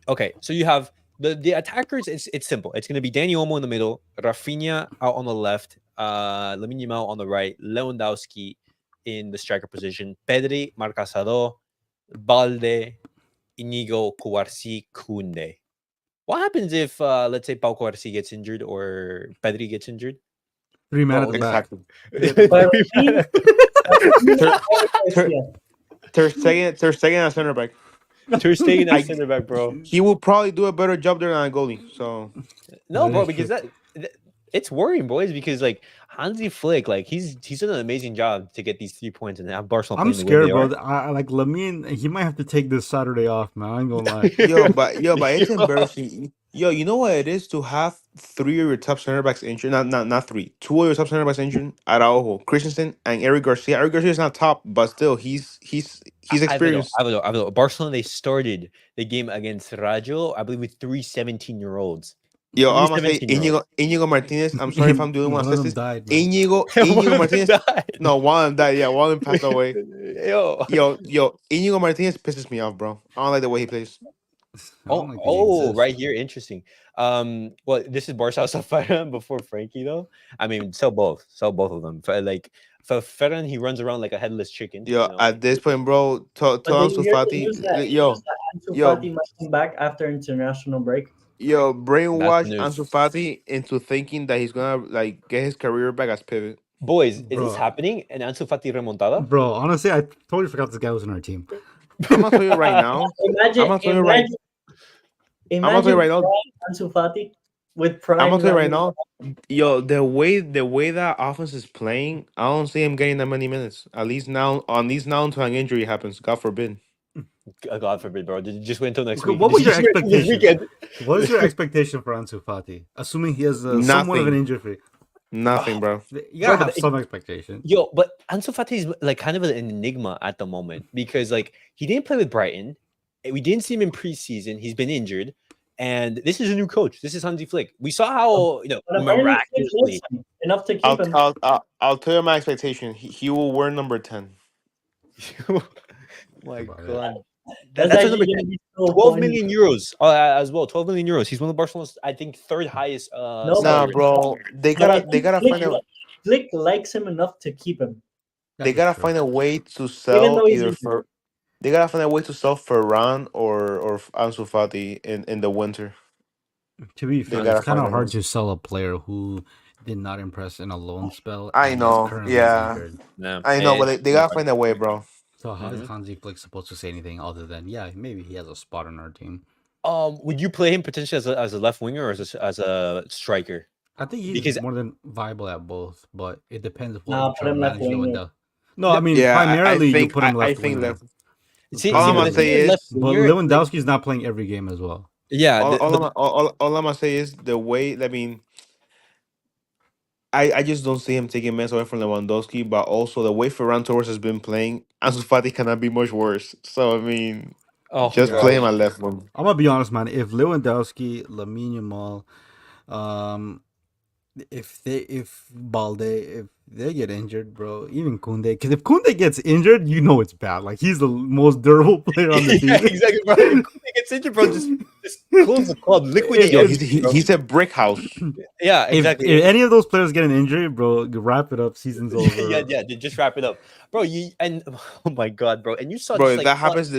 Okay, so you have the attackers. It's simple. It's gonna be Dani Olmo in the middle, Raphinha out on the left, Lamine Yamal on the right, Lewandowski in the striker position, Pedri, Marcasado, Balde, Inigo, Cubarsi, Kunde. What happens if let's say Pau Cubarsi gets injured or Pedri gets injured? 3 man Bro, at the back. Exactly. But Raheem, Ter, ter, Garcia. Ter Stegen at center back. Ter Stegen at I center back, bro. he will probably do a better job there than a goalie. So No, That bro, is because true. it's worrying, boys. Because like Hansi Flick, like he's done an amazing job to get these 3 points and have Barcelona I'm playing the way they scared, are. bro. I like Lamine. He might have to take this Saturday off, man. I ain't gonna lie. but it's embarrassing. Yo, you know what it is to have three of your top center backs injured? Not three. Two of your top center backs injured. Araujo, Christensen, and Eric Garcia. Eric Garcia is not top, but still he's experienced. I don't know. Barcelona, they started the game against Rayo, I believe, with 3 17-year-olds. Yo, Three I'm gonna say 17-year-olds. Inigo Martinez. I'm sorry if I'm doing one One of them assist. died, bro. Inigo One of them Martinez. died. No, one of them died. Yeah, one of them passed away. Yo. Yo, Inigo Martinez pisses me off, bro. I don't like the way he plays. I don't like that he Oh, exists. right here, interesting. Well, this is Barca Ferran before Frankie, though. I mean, sell both of them. For Ferran, he runs around like a headless chicken. Yo, You know? at this point, bro, tell But did Ansu you hear the Fati, news that yo, Ansu yo, Fati might come back after international break? yo, That's brainwash the Ansu news. Fati into thinking that he's gonna like get his career back as pivot. Boys, is this Bro. happening? And Ansu Fati remontada? Bro, honestly, I totally forgot this guy was in our team. I'm gonna tell you right now. Imagine, I'm gonna tell you right. I'm gonna tell imagine you right now. prime Ansu Fati with prime. I'm gonna tell you right Lamine. now. Yo, the way that offense is playing, I don't see him getting that many minutes. At least now until an injury happens. God forbid. God forbid, bro. Just wait until next Okay, week. what was your Just wait until this expectation? weekend. What is your expectation for Ansu Fati? Assuming he has somewhat of an Nothing. injury free. Nothing, bro. You gotta Bro, have but some expectation. Yo, but Ansu Fati is like kind of an enigma at the moment because like he didn't play with Brighton. We didn't see him in preseason. He's been injured, and this is a new coach. This is Hansi Flick. We saw how But apparently Flick miraculously. likes him enough to keep him. I'll tell you my expectation. He will wear number 10. My About God, That's that's actually number gonna 10. be so 12 funny. million euros as well. 12 million euros. He's one of Barcelona's, I think, third highest No, salary. Nah, bro. They But I gotta think find a Flick likes him enough to keep him. they That gotta is true. find a way to Even sell though he's either injured. for they gotta find a way to sell Ferran or Ansu Fati in the winter. To be They fair, it's gotta kind find of a hard way. to sell a player who did not impress in a loan spell I and is know, currently yeah. injured. Yeah, I know, but it's they gotta find a way, bro. So how is Mhm. Hansi Flick supposed to say anything other than, yeah, maybe he has a spot on our team? Would you play him potentially as a left winger or as a striker? I think he's Because more than viable at both, but it depends what Nah, you put try to him left manage winger. Lewandowski. No, I mean, Yeah, primarily you put him I left think winger. left. see, All I'm but gonna the thing say with left is But winger, like, Lewandowski's not playing every game as well. yeah, all I'm gonna say is the way. I mean, I just don't see him taking minutes away from Lewandowski, but also the way Ferran Torres has been playing, Ansu Fati cannot be much worse. So I mean, oh just god, play him at left one. I'm gonna be honest, man. If Lewandowski, Lamine Yamal, um, if Balde, if they get injured, bro, even Kunde, because if Kunde gets injured, you know it's bad. Like he's the most durable player on the team. yeah, exactly, bro. If Kunde gets injured, bro, just close the club, liquidate Yo, everything, bro. he's a brick house. Yeah, exactly. If any of those players get an injury, bro, wrap it up. Season's over. yeah, just wrap it up, bro. Oh my god, bro, and you saw Bro, just if like that happens,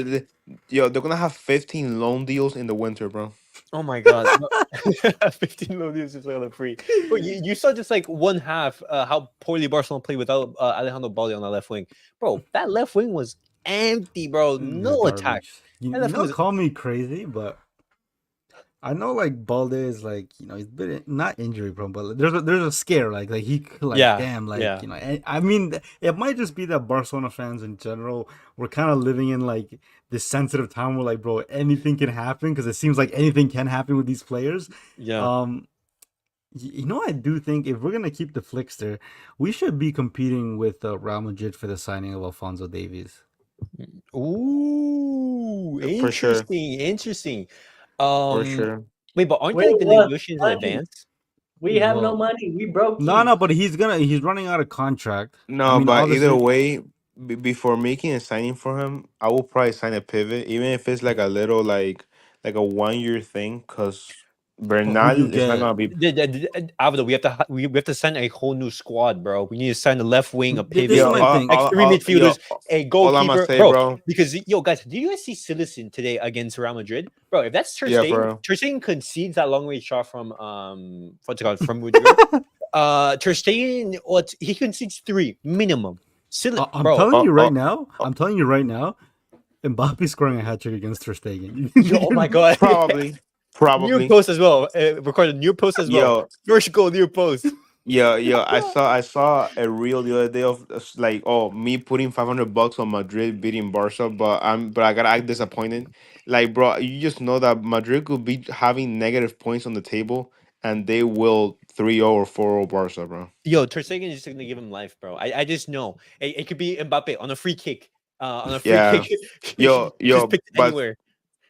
yo, they're gonna have 15 loan deals in the winter, bro. oh my god, bro. 15 low leaves just on the free. Bro, you saw just like one half how poorly Barcelona played without Alejandro Balde on the left wing, bro. That left wing was empty, bro. No attack. Garbage. You That left wing know, was call me crazy, but I know like Balde is like, he's been not injury prone, but there's a scare like he could, like Yeah, damn, like yeah. I mean it might just be that Barcelona fans in general we're kind of living in like this sensitive time where like, bro, anything can happen because it seems like anything can happen with these players. Yeah. I do think if we're gonna keep the Flickster, we should be competing with Real Madrid for the signing of Alphonso Davies. Ooh, For sure. interesting. For sure. Wait, but aren't Wait, like the what? negotiations in advance? We have no Well, money. We broke. No, but he's running out of contract. No, but obviously- either way, before making a signing for him, I will probably sign a pivot, even if it's like a little like a 1 year thing, because Bernal you is not get? gonna be. Alvaro, we have to sign a whole new squad, bro. We need to sign a left wing, a This is pivot, my thing. like 3 midfielders, a all I'ma goalkeeper, say, bro. bro. Because guys, did you guys see Citizen today against Real Madrid, bro? If that's Ter Yeah, Stegen, bro. Ter Stegen concedes that long range shot from what's it called, from Madrid. Ter Stegen, he concedes 3 minimum. Silly, I'm bro. telling you right oh, now. I'm telling you right now. Mbappe scoring a hat trick against Ter Stegen. Yo, oh my god. probably, New probably. post as well. Recorded new post as well. Yo, First goal, new post. yo, I saw a reel the other day of like, oh, me putting $500 on Madrid beating Barca, but I gotta act disappointed. Like, bro, you just know that Madrid could be having negative points on the table, and they will 3-0 or 4-0 Barca, bro. Yo, Ter Stegen is just gonna give him life, bro. I just know. It could be Mbappe on a free kick. On a free Yeah, kick. Just yo, picked but anywhere.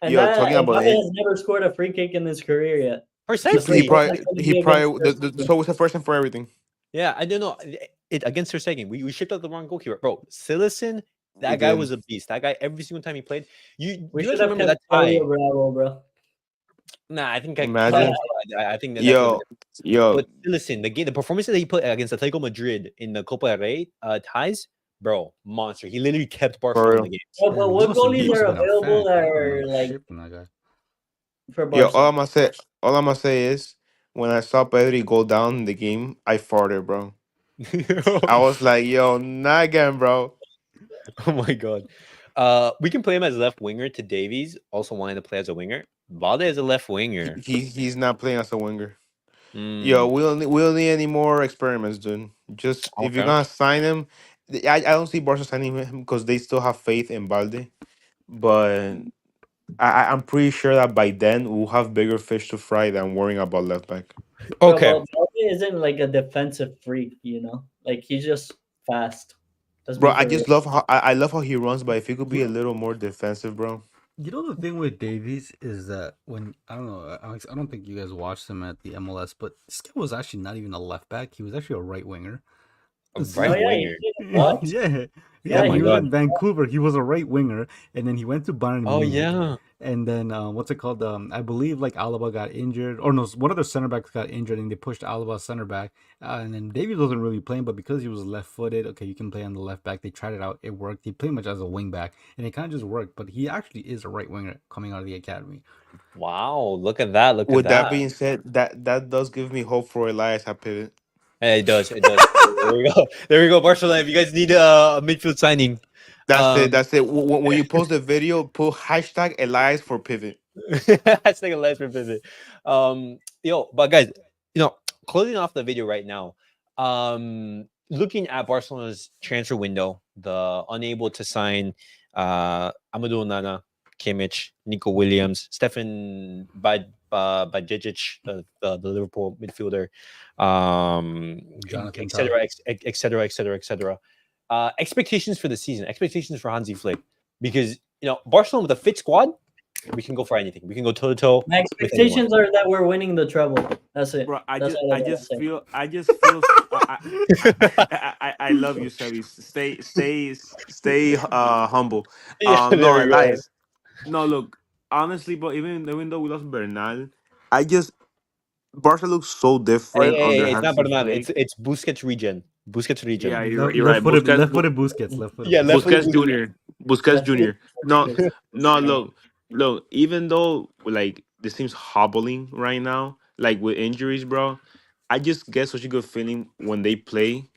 And yo, that talking about Mbappe it, has never scored a free kick in his career yet. Just he like Precisely. what's that probably gonna he be against probably Arsenal? so it's the first and for everything. Yeah, I don't know. It against Ter Stegen, we shipped out the wrong goalkeeper, bro. Sillerson, We that guy did. was a beast. That guy, every single time he played, We you should guys have remember kept that tie? Claudio Bravo, bro. Nah, I think Imagine, I think that that's a little bit yo, different. yo, But listen, the performance that he put against Atletico Madrid in the Copa del Rey ties, bro, monster. He literally kept for Barcelona in the real. game. But Man, what he goalies must are have been a available fan. that I are remember like shipping that guy. for Yo, Barca? all I'm gonna say is when I saw Pedri go down in the game, I farted, bro. I was like, yo, not again, bro. Oh my god. We can play him as left winger to Davies, also wanting to play as a winger. Valde is a left winger. He's not playing as a winger. Yo, Mm, we'll need any more experiments, dude. Just if you're okay. gonna sign him, I don't see Barca signing him because they still have faith in Balde. But I'm pretty sure that by then we'll have bigger fish to fry than worrying about left back. Bro, Okay. Valde isn't like a defensive freak, you know? Like he's just fast. Let's Bro, be I for real. just love how I love how he runs, but if he could be a You little more defensive, bro. you know the thing with Davies is that when I don't know, Alex, I don't think you guys watched him at the MLS, but this guy was actually not even a left back. He was actually a right winger. A Oh right So, yeah, you winger. did what? yeah, Oh yeah. Yeah, my He he was was. god. in Vancouver. He was a right winger, and then he went to Bayern Oh Munich. yeah. And then what's it called? I believe like Alaba got injured, or no, one of their center backs got injured, and they pushed Alaba center back. And then Davies wasn't really playing, but because he was left-footed, okay, you can play on the left back. They tried it out, it worked. He played much as a wing back, and it kind of just worked. But he actually is a right winger coming out of the academy. Wow. Look at that. Look at With that that. being said, that does give me hope for Elias at pivot. Hey, it does. It does. There we go. There we go. Barcelona. If you guys need a midfield signing, That's it. um, That's it. When you post the video, put hashtag Elias for pivot. let's take a last visit. But guys, closing off the video right now. Looking at Barcelona's transfer window, the unable to sign Amadou Onana, Kimmich, Nico Williams, Stefan Bajic, the Liverpool midfielder, Jonathan et Tah. cetera, et cetera, et cetera, et cetera. Expectations for the season, expectations for Hansi Flick, because Barcelona with a fit squad, we can go for anything. We can go toe to toe My with anyone. expectations are that we're winning the treble. That's it. Bro, That's all I gotta say. I just feel I love you, Sebi. Stay humble. Yeah, there No, we go. Elias. No, look, honestly, but even though we lost Bernal, I just Barca looks so Hey, different hey, under hey, it's not Hansi Bernal. Flick. It's Busquets regen. Busquets regen. Yeah, you're right. Left-footed, Busquets, left-footed Busquets, left-footed Yeah, left Busquets. footed Busquets Junior. Busquets That's Junior. No, it. no, look. Even though like this seems hobbling right now, like with injuries, bro, I just get such a good feeling when they play,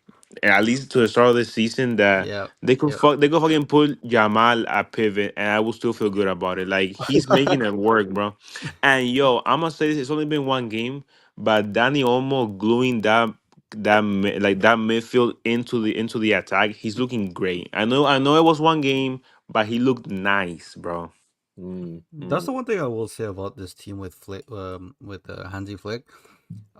and at least to the start of the season, that Yeah, yeah. they could fucking put Jamal at pivot, and I will still feel good about it. Like he's making it work, bro. And yo, I'm gonna say this: it's only been one game, but Danny Olmo gluing that midfield into the attack. He's looking great. I know it was one game, but he looked nice, bro. Mm, That's mm. the one thing I will say about this team with Flick, with Hansi Flick.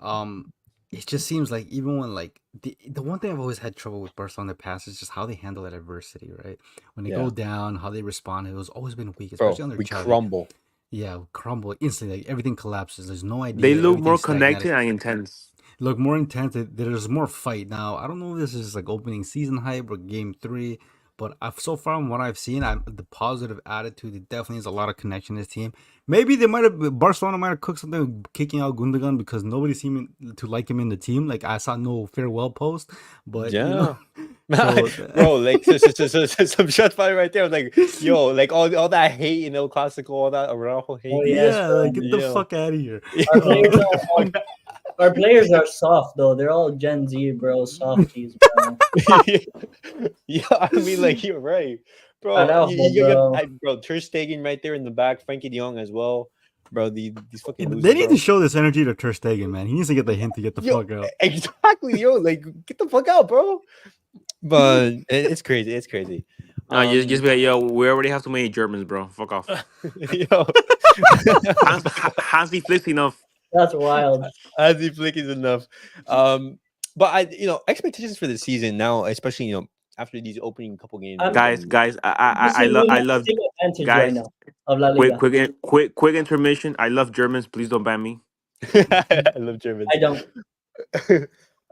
Um, it just seems like even when like the one thing I've always had trouble with Barcelona in the past is just how they handle that adversity, right? When they Yeah, go down, how they respond. It was always been weak, bro, especially under we Xavi. crumble. Yeah, crumble instantly. Like everything collapses. There's no They idea. look more Everything's connected stagnated. and intense. Look more intense. There's more fight now. I don't know if this is like opening season hype or game 3, but so far from what I've seen, the positive attitude. It definitely is a lot of connection in this team. Maybe Barcelona might have cooked something kicking out Gundogan because nobody seemed to like him in the team. Like I saw no farewell post, but Yeah, so bro, like some shot fire right there. Like, yo, like all that hate in El Clasico, all that Araujo hate. Oh yes, yeah, bro. like get the Yo, fuck out of here. Our yo, players Our players are soft though. They're all Gen Z, bro. Softies, bro. Yeah, I mean, like you're right, bro. Araujo, You got bro. bro Ter Stegen right there in the back, Frankie De Jong as well, bro. These fucking They losers, need bro. to show this energy to Ter Stegen, man. He needs to get the hint to get the Yo, fuck out. exactly, yo. Like, get the fuck out, bro. But it's crazy. It's crazy. No, just be like, yo, we already have too many Germans, bro. Fuck off. Yo, Hansi Flick's enough. That's wild. Hansi Flick is enough. But expectations for the season now, especially after these opening couple games. Guys, I Listen, love, we I have to love, take advantage right guys. now of La Liga. Quick intermission. I love Germans. Please don't ban me. I love Germans. I don't.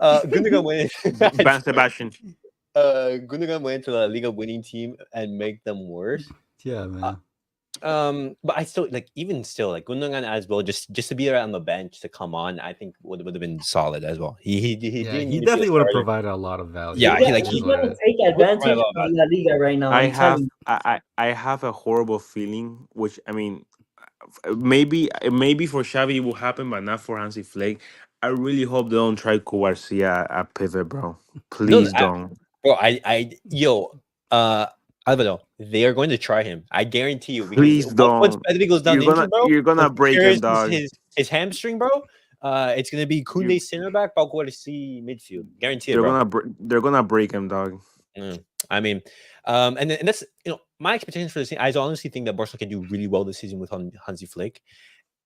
Gundogan went. Ban Sebastian. Gundogan went to the Liga winning team and make them worse. Yeah, man. But I still even still Gundogan as well, just to be there on the bench to come on, I think would have been solid as well. He definitely would have provided a lot of value. Yeah, He's gonna take advantage of La Liga right now. I have a horrible feeling, which I mean, maybe for Xavi it will happen, but not for Hansi Flick. I really hope they don't try cubarsi at pivot, bro. Please don't. Bro, Alvaro, they are going to try him. I guarantee you. Please don't. Once Pedri goes down injured, bro, you're gonna break him, dog. His hamstring, bro. It's gonna be Koundé center back, Pau Cubarsi midfield. Guarantee it, bro. They're gonna break him, dog. I mean, and that's my expectations for this season. I honestly think that Barcelona can do really well this season with Hansi Flick,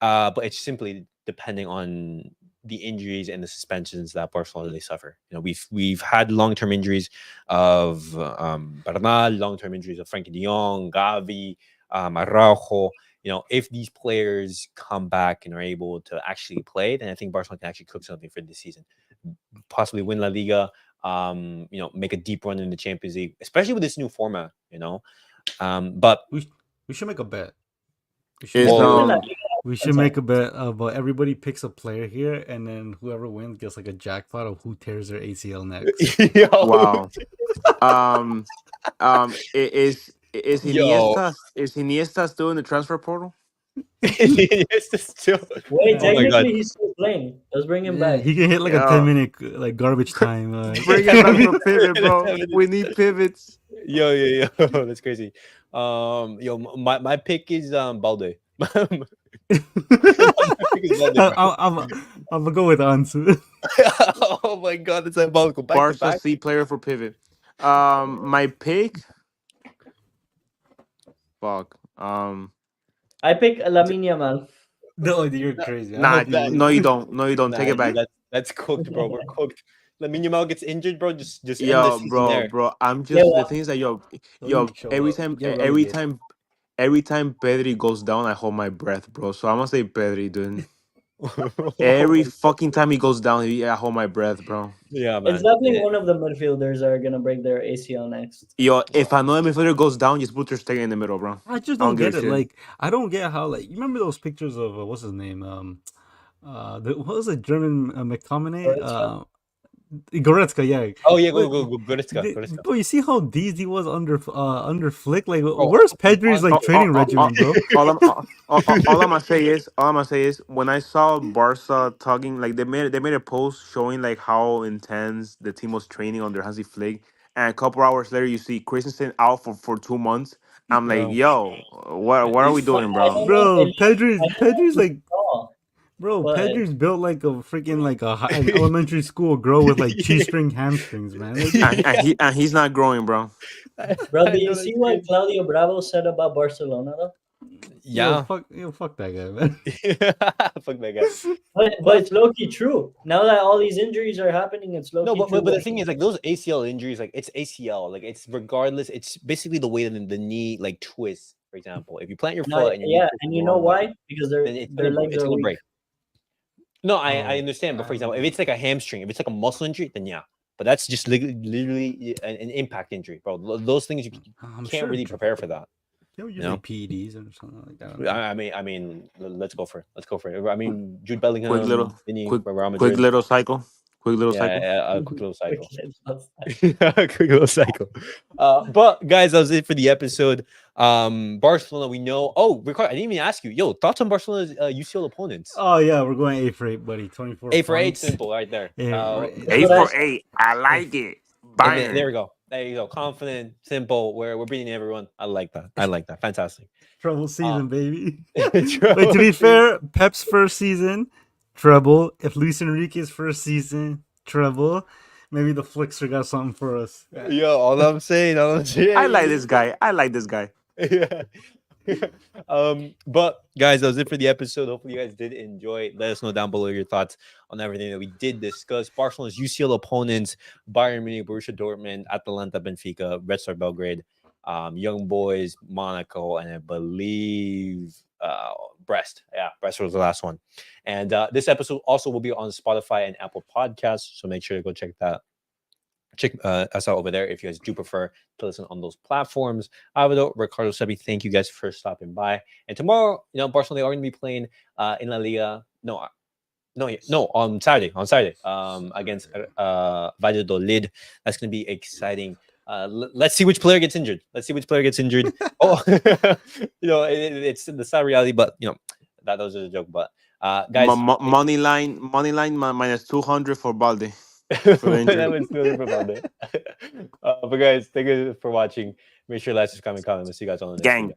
but it's simply depending on the injuries and the suspensions that Barcelona they suffer. We've had long-term injuries of Bernal, long-term injuries of Frankie De Jong, Gavi, Araujo. If these players come back and are able to actually play, then I think Barcelona can actually cook something for this season. Possibly win La Liga, make a deep run in the Champions League, especially with this new format, But we should make a bet. We should make a bet about everybody picks a player here, and then whoever wins gets like a jackpot of who tears their ACL next. Wow. Is Iniesta still in the transfer portal? Iniesta still. Wait, technically he's still playing. Let's bring him back. He can hit like a 10-minute garbage time. Bring him back for pivot, bro. We need pivots. Yo, that's crazy. My pick is Balde. I'm gonna go with Ansu. Oh my god, that's diabolical. Barca C player for pivot. My pick. Fuck. I pick Lamine Yamal. No, you're crazy. No, you don't. No, you don't. Take it back. That's cooked, bro. We're cooked. Lamine Yamal gets injured, bro. Just end yo, the season there. bro. I'm just the thing is that every time Pedri goes down, I hold my breath, bro. So I'm gonna say Pedri, dude. Every fucking time he goes down, I hold my breath, bro. Yeah, man. It's definitely one of the midfielders that are gonna break their ACL next. Yo, if another midfielder goes down, just put Ter Stegen in the middle, bro. I just don't get it. Like, I don't get how, you remember those pictures of what's his name? What was it? German McTominay? Goretzka, yeah. Oh yeah, Goretzka. Bro, you see how these he was under Flick? Like, where's Pedri's training regimen, bro? All I'm gonna say is when I saw Barca talking, they made a post showing how intense the team was training under Hansi Flick, and a couple hours later you see Christensen out for 2 months. I'm like, yo, what are we doing, bro? Bro, Pedri's like. Bro, Pedri's built like a freaking an elementary school girl with cheese string hamstrings, man. And he's not growing, bro. Bro, do you see what Claudio Bravo said about Barcelona though? Yeah, fuck that guy, man. Fuck that guy. But it's low-key true. Now that all these injuries are happening, it's low-key true. But the thing is, those ACL injuries, it's ACL. It's regardless. It's basically the way that the knee twists. For example, if you plant your foot, and you know why? Because their legs are weak. Break. No, I understand. But for example, if it's a hamstring, if it's a muscle injury, then yeah. But that's just literally an impact injury, bro. Those things you can't really prepare for that. They were using PEDs or something like that. I mean, let's go for it. I mean, Jude Bellingham. Quick little cycle. Quick little Yeah, cycle. yeah, a quick little cycle. Quick Quick little cycle. But guys, that was it for the episode. Barcelona, we know. Oh, Ricardo, I didn't even ask you. Yo, thoughts on Barcelona's UCL opponents? Oh yeah, we're going 8 for 8, buddy. 24 8 for 8, points. simple, right there. Yeah, Eight what I for eight. I like it. And there we Bayern. go. There you go. Confident, simple. We're beating everyone. I like that. I like that. Fantastic. Trouble season, baby. Trouble But to be season. fair, Pep's first season, trouble. If Luis Enrique's first season, trouble. Maybe the Flickster got something for us. Yo, all I'm saying. I like this guy. I like this guy. Yeah. But guys, that was it for the episode. Hopefully you guys did enjoy it. Let us know down below your thoughts on everything that we did discuss. Barcelona's UCL opponents: Bayern Munich, Borussia Dortmund, Atalanta, Benfica, Red Star Belgrade, Young Boys, Monaco, and I believe Brest. Yeah, Brest was the last one. And this episode also will be on Spotify and Apple Podcasts, so make sure to go check us out over there if you guys do prefer to listen on those platforms. Though, Ricardo, Sebi, thank you guys for stopping by. And tomorrow, Barcelona are going to be playing in La Liga. No, on Saturday, against Valladolid. That's going to be exciting. Let's see which player gets injured. Oh, it's the sad reality, but that was just a joke. But guys, Money line minus 200 for Balde. that was good for Balde. But guys, thank you for watching. Make sure to like, subscribe, and comment. We'll see you guys on the next Gang. video.